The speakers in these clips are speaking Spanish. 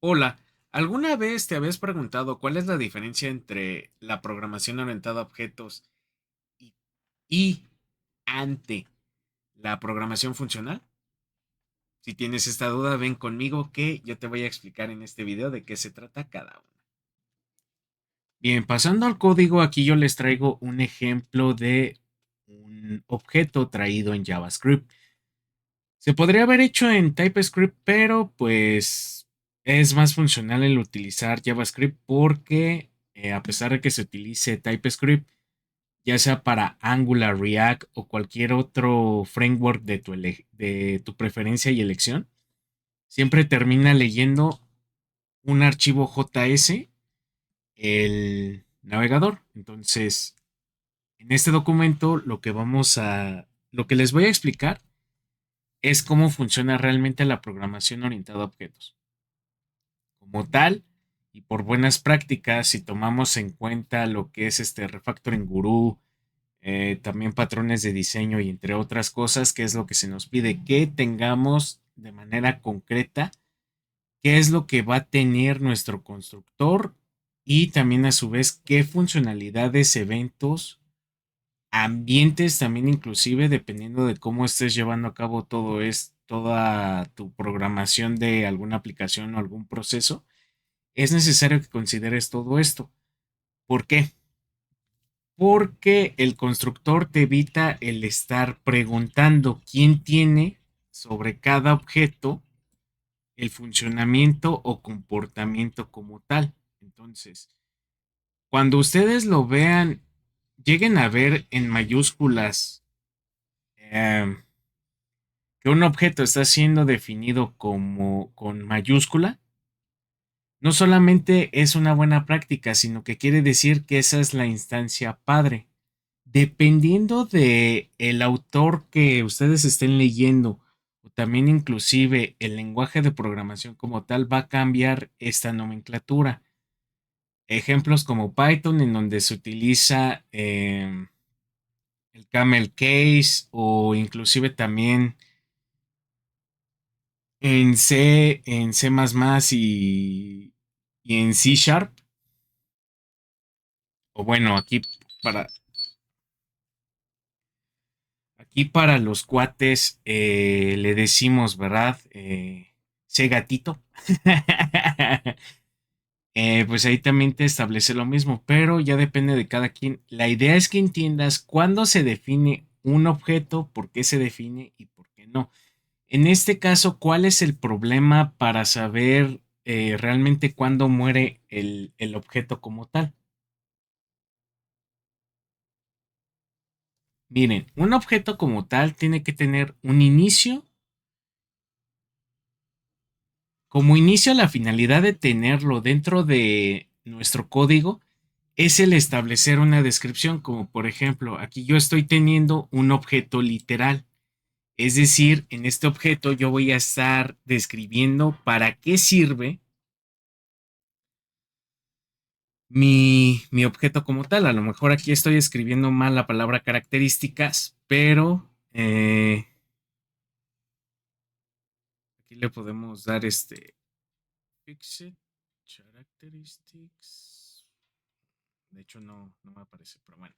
Hola, ¿alguna vez te habías preguntado cuál es la diferencia entre la programación orientada a objetos y, y ante la programación funcional? Si tienes esta duda, ven conmigo que yo te voy a explicar en este video de qué se trata cada una. Bien, pasando al código, aquí yo les traigo un ejemplo de un objeto traído en JavaScript. Se podría haber hecho en TypeScript, pero pues es más funcional el utilizar JavaScript porque a pesar de que se utilice TypeScript, ya sea para Angular, React o cualquier otro framework de tu preferencia y elección, siempre termina leyendo un archivo JS el navegador. Entonces, en este documento lo que les voy a explicar es cómo funciona realmente la programación orientada a objetos. Como tal, y por buenas prácticas, si tomamos en cuenta lo que es este refactoring gurú, también patrones de diseño y entre otras cosas, que es lo que se nos pide que tengamos de manera concreta, qué es lo que va a tener nuestro constructor y también a su vez qué funcionalidades, eventos, ambientes también inclusive, dependiendo de cómo estés llevando a cabo toda tu programación de alguna aplicación o algún proceso, es necesario que consideres todo esto. ¿Por qué? Porque el constructor te evita el estar preguntando quién tiene sobre cada objeto el funcionamiento o comportamiento como tal. Entonces, cuando ustedes lo vean, lleguen a ver en mayúsculas eh, que un objeto está siendo definido como con mayúscula, no solamente es una buena práctica, sino que quiere decir que esa es la instancia padre. Dependiendo de el autor que ustedes estén leyendo, o también inclusive el lenguaje de programación como tal, va a cambiar esta nomenclatura. Ejemplos como Python, en donde se utiliza el camel case, o inclusive también en C++ y en C Sharp, o bueno, para, aquí para los cuates le decimos, ¿verdad? C gatito. Pues ahí también te establece lo mismo, pero ya depende de cada quien. La idea es que entiendas cuándo se define un objeto, por qué se define y por qué no. En este caso, ¿cuál es el problema para saber realmente cuándo muere el objeto como tal? Miren, un objeto como tal tiene que tener un inicio. Como inicio, la finalidad de tenerlo dentro de nuestro código es el establecer una descripción, como por ejemplo, aquí yo estoy teniendo un objeto literal. Es decir, en este objeto yo voy a estar describiendo para qué sirve mi objeto como tal. A lo mejor aquí estoy escribiendo mal la palabra características, pero aquí le podemos dar este fixed characteristics. De hecho, no me aparece, pero bueno.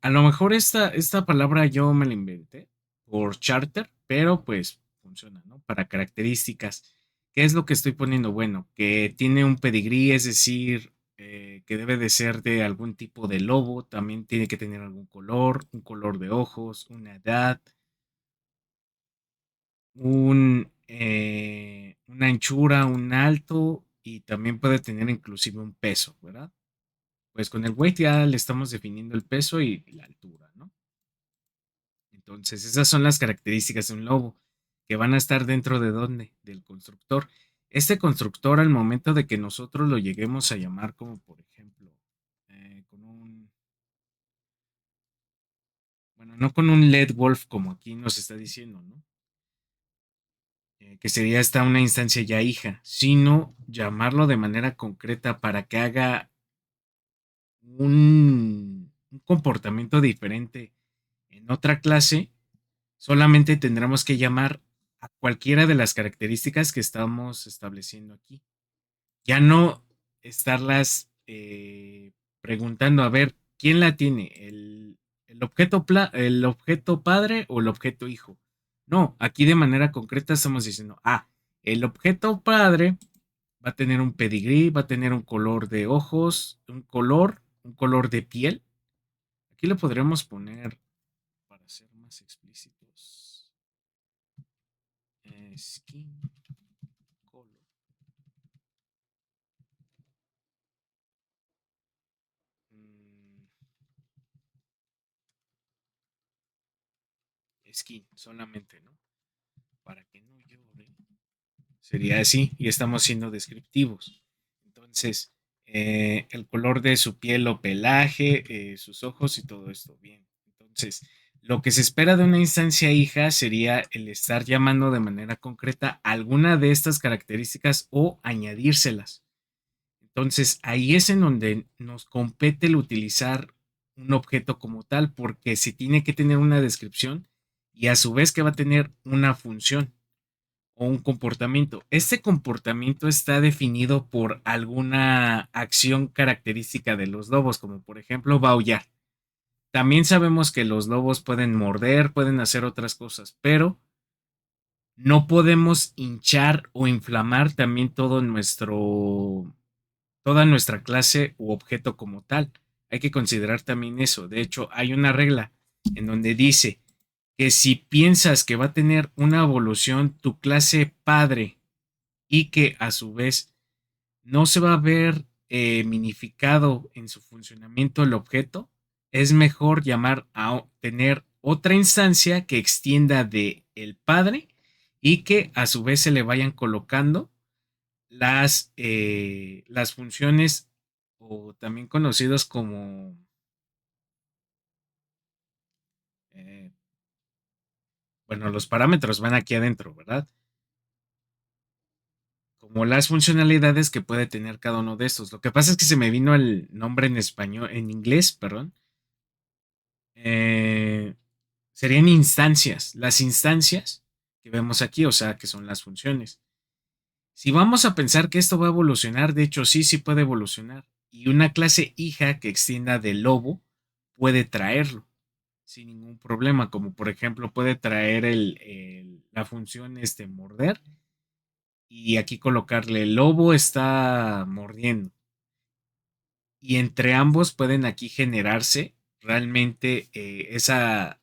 A lo mejor esta palabra yo me la inventé por charter, pero pues funciona, ¿no? Para características. ¿Qué es lo que estoy poniendo? Bueno, que tiene un pedigrí, es decir, que debe de ser de algún tipo de lobo, también tiene que tener algún color, un color de ojos, una edad, una anchura, un alto y también puede tener inclusive un peso, ¿verdad? Pues con el weight ya le estamos definiendo el peso y la altura, ¿no? Entonces, esas son las características de un lobo, que van a estar dentro de dónde, del constructor. Este constructor, al momento de que nosotros lo lleguemos a llamar, como por ejemplo, con un, bueno, no con un LED wolf como aquí nos está diciendo, ¿no? Que sería esta una instancia ya hija, sino llamarlo de manera concreta para que haga un comportamiento diferente en otra clase. Solamente tendremos que llamar a cualquiera de las características que estamos estableciendo aquí. Ya no estarlas preguntando a ver quién la tiene, el objeto padre o el objeto hijo. No, aquí de manera concreta estamos diciendo, el objeto padre va a tener un pedigrí, va a tener un color de ojos, un color de piel. Aquí lo podríamos poner para ser más explícitos. Skin color. Mm, Skin solamente, ¿no? Para que no llore. Sería así, y estamos siendo descriptivos. Entonces, el color de su piel o pelaje, sus ojos y todo esto. Bien. Entonces, lo que se espera de una instancia hija sería el estar llamando de manera concreta alguna de estas características o añadírselas. Entonces, ahí es en donde nos compete el utilizar un objeto como tal, porque se tiene que tener una descripción y a su vez que va a tener una función o un comportamiento. Este comportamiento está definido por alguna acción característica de los lobos, como por ejemplo aullar. También sabemos que los lobos pueden morder, pueden hacer otras cosas, pero no podemos hinchar o inflamar también toda nuestra clase u objeto como tal. Hay que considerar también eso. De hecho, hay una regla en donde dice que si piensas que va a tener una evolución tu clase padre y que a su vez no se va a ver minificado en su funcionamiento el objeto, es mejor llamar a tener otra instancia que extienda de el padre y que a su vez se le vayan colocando las funciones o también conocidos como, eh, bueno, los parámetros van aquí adentro, ¿verdad? Como las funcionalidades que puede tener cada uno de estos. Lo que pasa es que se me vino el nombre en español, en inglés, perdón. Eh, Serían instancias. Las instancias que vemos aquí, o sea, que son las funciones. Si vamos a pensar que esto va a evolucionar, de hecho sí, sí puede evolucionar. Y una clase hija que extienda del lobo puede traerlo sin ningún problema, como por ejemplo puede traer la función morder y aquí colocarle el lobo está mordiendo. Y entre ambos pueden aquí generarse realmente esa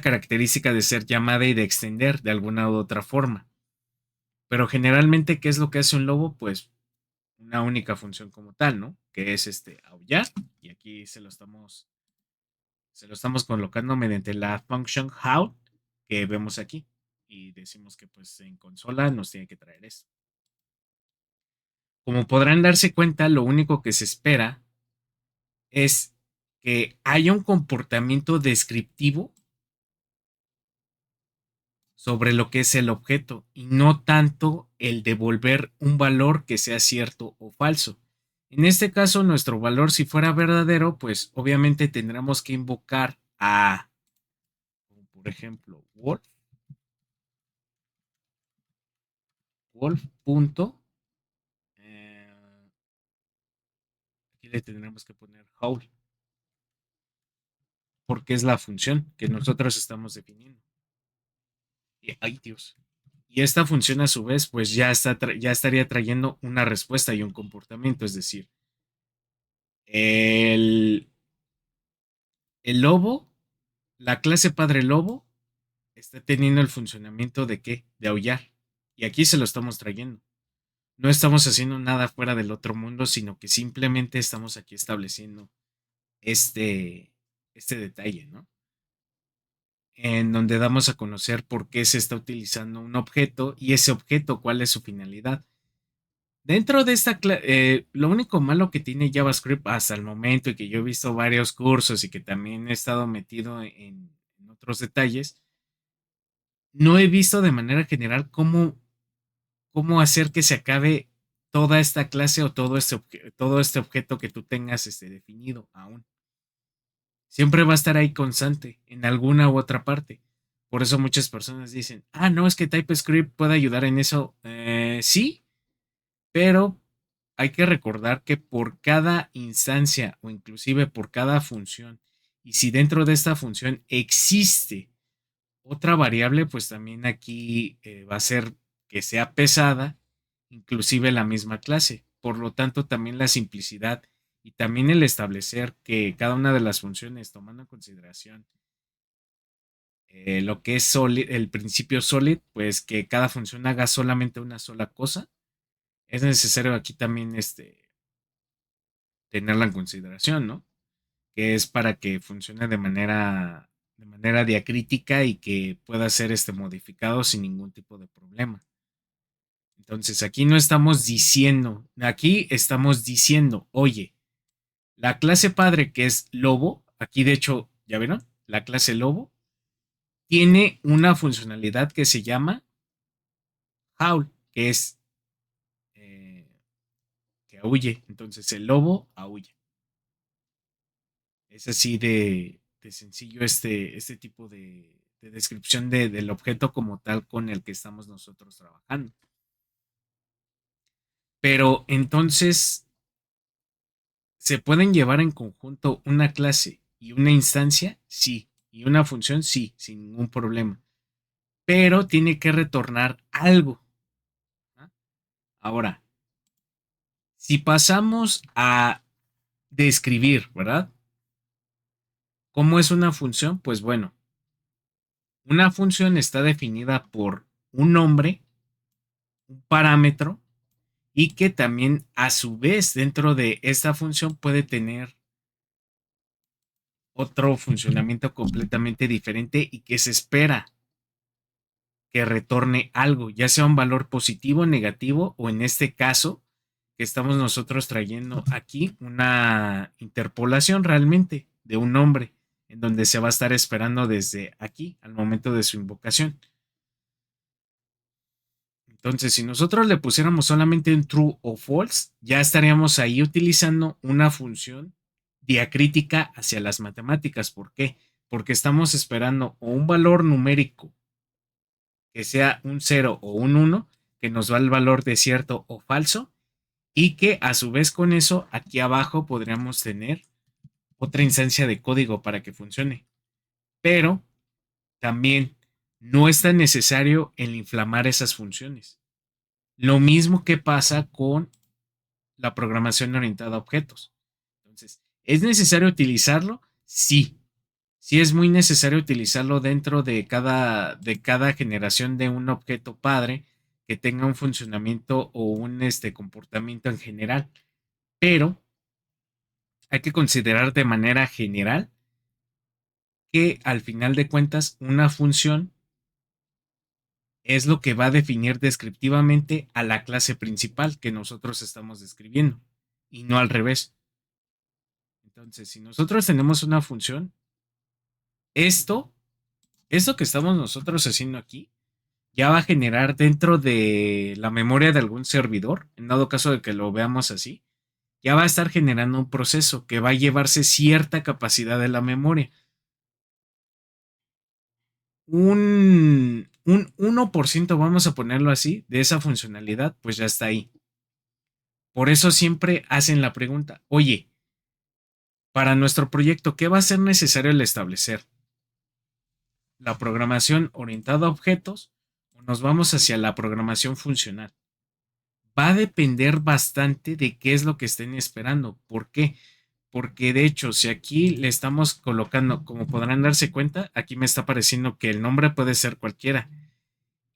característica de ser llamada y de extender de alguna u otra forma. Pero generalmente, ¿qué es lo que hace un lobo? Pues una única función como tal, ¿no? Que es aullar. Y aquí se lo estamos colocando mediante la function how que vemos aquí. Y decimos que pues en consola nos tiene que traer esto. Como podrán darse cuenta, lo único que se espera es que haya un comportamiento descriptivo sobre lo que es el objeto y no tanto el devolver un valor que sea cierto o falso. En este caso, nuestro valor, si fuera verdadero, pues obviamente tendremos que invocar a, por ejemplo, wolf punto, aquí le tendremos que poner howl, porque es la función que nosotros estamos definiendo. Y, ay Dios. Y esta función a su vez, pues ya estaría trayendo una respuesta y un comportamiento, es decir, el, el lobo, la clase padre lobo, está teniendo el funcionamiento de qué? De aullar. Y aquí se lo estamos trayendo. No estamos haciendo nada fuera del otro mundo, sino que simplemente estamos aquí estableciendo este, este detalle, ¿no? En donde damos a conocer por qué se está utilizando un objeto y ese objeto, cuál es su finalidad. Dentro de lo único malo que tiene JavaScript hasta el momento y que yo he visto varios cursos y que también he estado metido en otros detalles, no he visto de manera general cómo hacer que se acabe toda esta clase o todo este objeto que tú tengas definido aún. Siempre va a estar ahí constante en alguna u otra parte. Por eso muchas personas dicen, ah, no, es que TypeScript puede ayudar en eso. Sí, pero hay que recordar que por cada instancia o inclusive por cada función, y si dentro de esta función existe otra variable, pues también aquí va a ser que sea pesada, inclusive la misma clase. Por lo tanto, también la simplicidad y también el establecer que cada una de las funciones, tomando en consideración lo que es solid, el principio solid, pues que cada función haga solamente una sola cosa. Es necesario aquí también tenerla en consideración, ¿no? Que es para que funcione de manera diacrítica y que pueda ser modificado sin ningún tipo de problema. Entonces, aquí no estamos diciendo, aquí estamos diciendo, oye, la clase padre que es lobo, aquí de hecho, ¿ya vieron? La clase lobo tiene una funcionalidad que se llama howl, que es que aúlle. Entonces, el lobo aúlla. Es así de sencillo este tipo de descripción del objeto como tal con el que estamos nosotros trabajando. Pero entonces, ¿se pueden llevar en conjunto una clase y una instancia? Sí. Y una función, sí, sin ningún problema. Pero tiene que retornar algo. ¿Ah? Ahora, si pasamos a describir, ¿verdad? ¿Cómo es una función? Pues bueno, una función está definida por un nombre, un parámetro y que también a su vez dentro de esta función puede tener otro funcionamiento completamente diferente y que se espera que retorne algo, ya sea un valor positivo, negativo o en este caso que estamos nosotros trayendo aquí una interpolación realmente de un nombre en donde se va a estar esperando desde aquí al momento de su invocación. Entonces, si nosotros le pusiéramos solamente un true o false, ya estaríamos ahí utilizando una función diacrítica hacia las matemáticas. ¿Por qué? Porque estamos esperando o un valor numérico que sea un cero o un uno que nos da el valor de cierto o falso, y que a su vez con eso aquí abajo podríamos tener otra instancia de código para que funcione. Pero también no es tan necesario el inflamar esas funciones. Lo mismo que pasa con la programación orientada a objetos. Entonces, ¿es necesario utilizarlo? Sí. Sí es muy necesario utilizarlo dentro de cada generación de un objeto padre que tenga un funcionamiento o un comportamiento en general. Pero hay que considerar de manera general que al final de cuentas una función es lo que va a definir descriptivamente a la clase principal que nosotros estamos describiendo y no al revés. Entonces, si nosotros tenemos una función, esto, esto que estamos nosotros haciendo aquí, ya va a generar dentro de la memoria de algún servidor, en dado caso de que lo veamos así, ya va a estar generando un proceso que va a llevarse cierta capacidad de la memoria. Un 1%, vamos a ponerlo así, de esa funcionalidad, pues ya está ahí. Por eso siempre hacen la pregunta, oye, para nuestro proyecto, ¿qué va a ser necesario el establecer? ¿La programación orientada a objetos o nos vamos hacia la programación funcional? Va a depender bastante de qué es lo que estén esperando. ¿Por qué? Porque de hecho, si aquí le estamos colocando, como podrán darse cuenta, aquí me está pareciendo que el nombre puede ser cualquiera.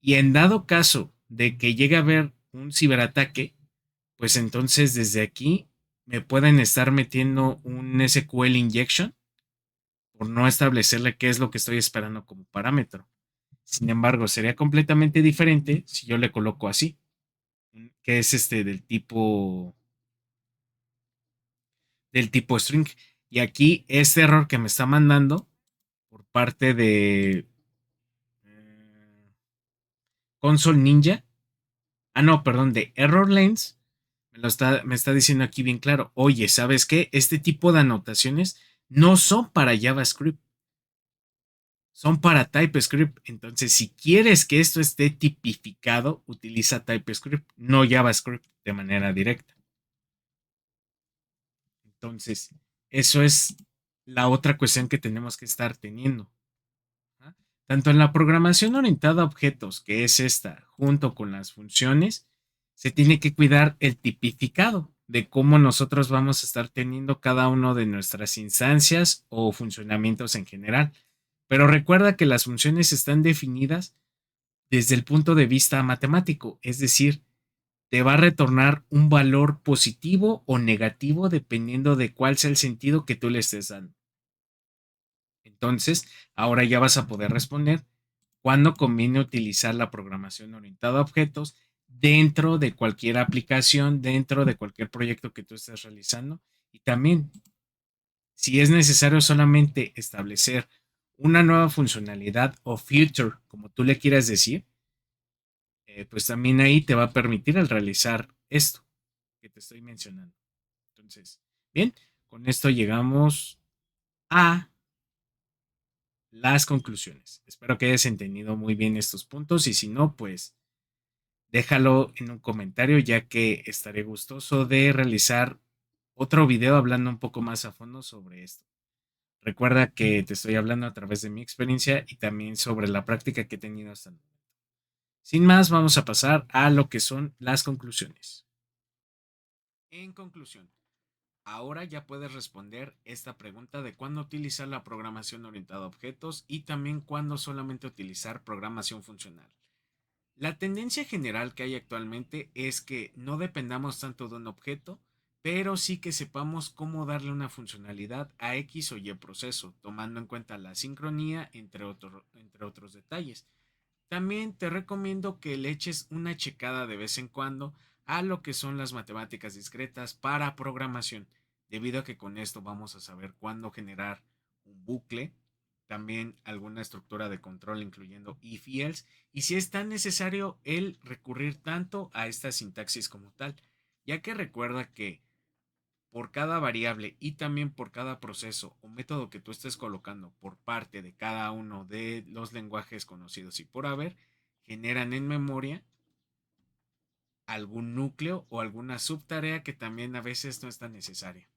Y en dado caso de que llegue a haber un ciberataque, pues entonces desde aquí me pueden estar metiendo un SQL injection por no establecerle qué es lo que estoy esperando como parámetro. Sin embargo, sería completamente diferente si yo le coloco así, que es del tipo string. Y aquí este error que me está mandando por parte de Console Ninja, no, perdón, de Error Lanes, me está diciendo aquí bien claro, oye, ¿sabes qué? Este tipo de anotaciones no son para JavaScript. son para TypeScript. Entonces, si quieres que esto esté tipificado, utiliza TypeScript, no JavaScript de manera directa. Entonces, eso es la otra cuestión que tenemos que estar teniendo. ¿Ah? Tanto en la programación orientada a objetos, que es esta, junto con las funciones, se tiene que cuidar el tipificado de cómo nosotros vamos a estar teniendo cada uno de nuestras instancias o funcionamientos en general. Pero recuerda que las funciones están definidas desde el punto de vista matemático, es decir, te va a retornar un valor positivo o negativo dependiendo de cuál sea el sentido que tú le estés dando. Entonces, ahora ya vas a poder responder cuándo conviene utilizar la programación orientada a objetos dentro de cualquier aplicación, dentro de cualquier proyecto que tú estés realizando. Y también, si es necesario solamente establecer una nueva funcionalidad o feature, como tú le quieras decir, pues también ahí te va a permitir el realizar esto que te estoy mencionando. Entonces, bien, con esto llegamos a las conclusiones. Espero que hayas entendido muy bien estos puntos y si no, pues déjalo en un comentario ya que estaré gustoso de realizar otro video hablando un poco más a fondo sobre esto. Recuerda que te estoy hablando a través de mi experiencia y también sobre la práctica que he tenido hasta el momento. Sin más, vamos a pasar a lo que son las conclusiones. En conclusión, ahora ya puedes responder esta pregunta de cuándo utilizar la programación orientada a objetos y también cuándo solamente utilizar programación funcional. La tendencia general que hay actualmente es que no dependamos tanto de un objeto, pero sí que sepamos cómo darle una funcionalidad a X o Y proceso, tomando en cuenta la sincronía, entre otros detalles. También te recomiendo que le eches una checada de vez en cuando a lo que son las matemáticas discretas para programación, debido a que con esto vamos a saber cuándo generar un bucle, también alguna estructura de control incluyendo if y else, y si es tan necesario el recurrir tanto a esta sintaxis como tal, ya que recuerda que por cada variable y también por cada proceso o método que tú estés colocando por parte de cada uno de los lenguajes conocidos y por haber, generan en memoria algún núcleo o alguna subtarea que también a veces no es tan necesaria.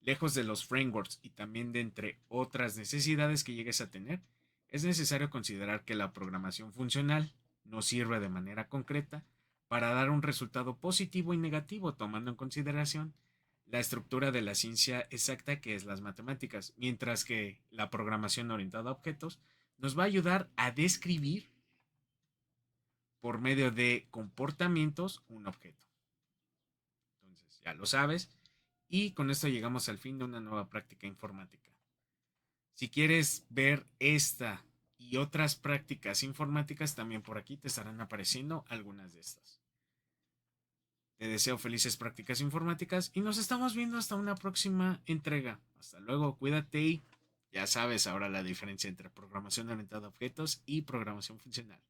Lejos de los frameworks y también de entre otras necesidades que llegues a tener, es necesario considerar que la programación funcional nos sirve de manera concreta para dar un resultado positivo y negativo, tomando en consideración la estructura de la ciencia exacta que es las matemáticas, mientras que la programación orientada a objetos nos va a ayudar a describir por medio de comportamientos un objeto. Entonces, ya lo sabes, y con esto llegamos al fin de una nueva práctica informática. Si quieres ver esta y otras prácticas informáticas, también por aquí te estarán apareciendo algunas de estas. Te deseo felices prácticas informáticas y nos estamos viendo hasta una próxima entrega. Hasta luego, cuídate y ya sabes ahora la diferencia entre programación orientada a objetos y programación funcional.